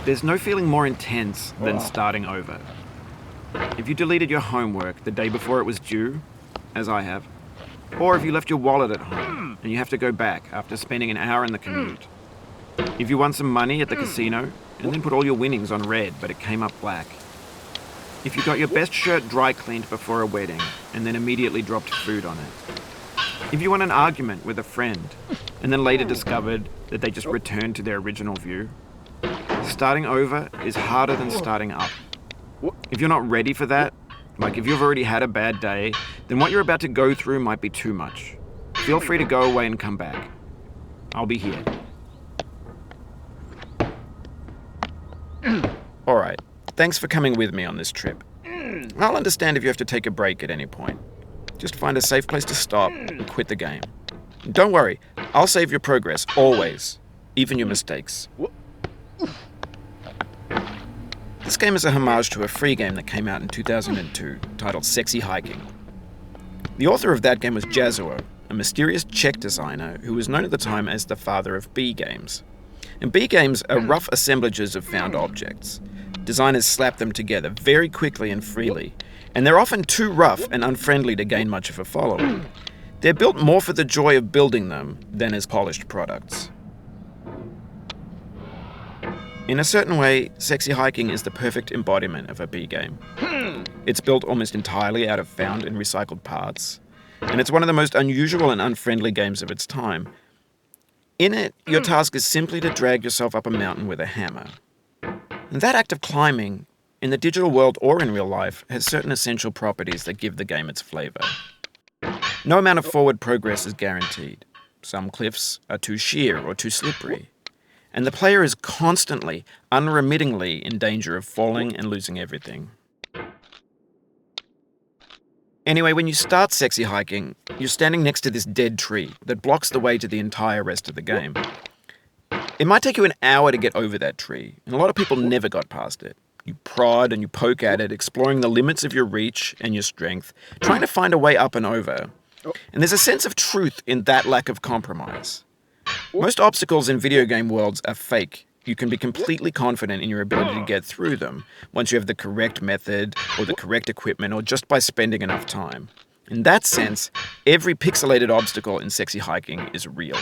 There's no feeling more intense than starting over. If you deleted your homework the day before it was due, as I have, or if you left your wallet at home and you have to go back after spending an hour in the commute. If you won some money at the casino and then put all your winnings on red but it came up black. If you got your best shirt dry cleaned before a wedding and then immediately dropped food on it. If you won an argument with a friend and then later discovered that they just returned to their original view. Starting over is harder than starting up. If you're not ready for that, like if you've already had a bad day, then what you're about to go through might be too much. Feel free to go away and come back. I'll be here. Alright, thanks for coming with me on this trip. I'll understand if you have to take a break at any point. Just find a safe place to stop and quit the game. Don't worry, I'll save your progress, always. Even your mistakes. This game is a homage to a free game that came out in 2002, titled Sexy Hiking. The author of that game was Jazzuo, a mysterious Czech designer who was known at the time as the father of B games. And B games are rough assemblages of found objects. Designers slap them together very quickly and freely, and they're often too rough and unfriendly to gain much of a following. They're built more for the joy of building them than as polished products. In a certain way, Sexy Hiking is the perfect embodiment of a B game. It's built almost entirely out of found and recycled parts, and it's one of the most unusual and unfriendly games of its time. In it, your task is simply to drag yourself up a mountain with a hammer. And that act of climbing, in the digital world or in real life, has certain essential properties that give the game its flavor. No amount of forward progress is guaranteed. Some cliffs are too sheer or too slippery. And the player is constantly, unremittingly in danger of falling and losing everything. Anyway, when you start Sexy Hiking, you're standing next to this dead tree that blocks the way to the entire rest of the game. It might take you an hour to get over that tree, and a lot of people never got past it. You prod and you poke at it, exploring the limits of your reach and your strength, trying to find a way up and over. And there's a sense of truth in that lack of compromise. Most obstacles in video game worlds are fake. You can be completely confident in your ability to get through them once you have the correct method or the correct equipment or just by spending enough time. In that sense, every pixelated obstacle in Sexy Hiking is real.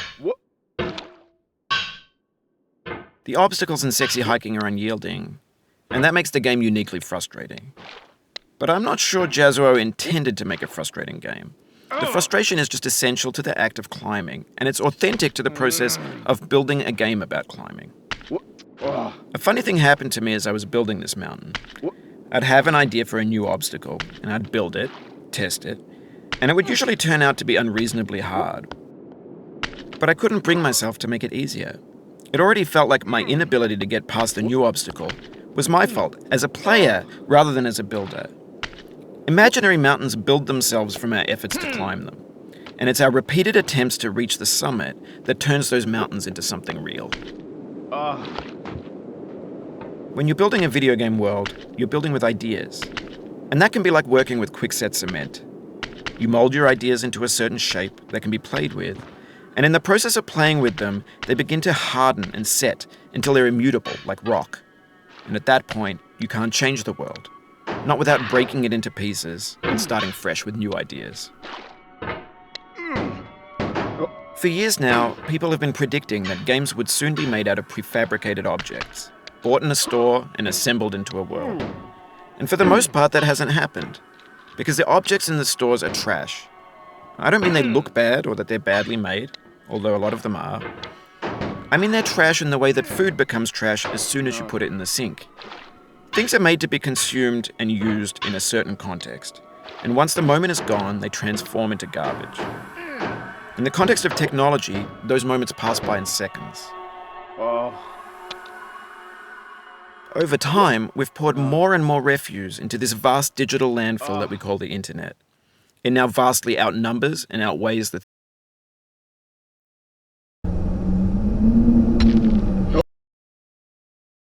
The obstacles in Sexy Hiking are unyielding, and that makes the game uniquely frustrating. But I'm not sure Jazzuo intended to make a frustrating game. The frustration is just essential to the act of climbing, and it's authentic to the process of building a game about climbing. A funny thing happened to me as I was building this mountain. I'd have an idea for a new obstacle, and I'd build it, test it, and it would usually turn out to be unreasonably hard. But I couldn't bring myself to make it easier. It already felt like my inability to get past the new obstacle was my fault as a player rather than as a builder. Imaginary mountains build themselves from our efforts to climb them, and it's our repeated attempts to reach the summit that turns those mountains into something real. When you're building a video game world, you're building with ideas, and that can be like working with quickset cement. You mold your ideas into a certain shape that can be played with, and in the process of playing with them, they begin to harden and set until they're immutable, like rock. And at that point, you can't change the world. Not without breaking it into pieces and starting fresh with new ideas. For years now, people have been predicting that games would soon be made out of prefabricated objects, bought in a store and assembled into a world. And for the most part, that hasn't happened, because the objects in the stores are trash. I don't mean they look bad or that they're badly made, although a lot of them are. I mean they're trash in the way that food becomes trash as soon as you put it in the sink. Things are made to be consumed and used in a certain context, and once the moment is gone, they transform into garbage. In the context of technology, those moments pass by in seconds. Over time, we've poured more and more refuse into this vast digital landfill that we call the internet. It now vastly outnumbers and outweighs the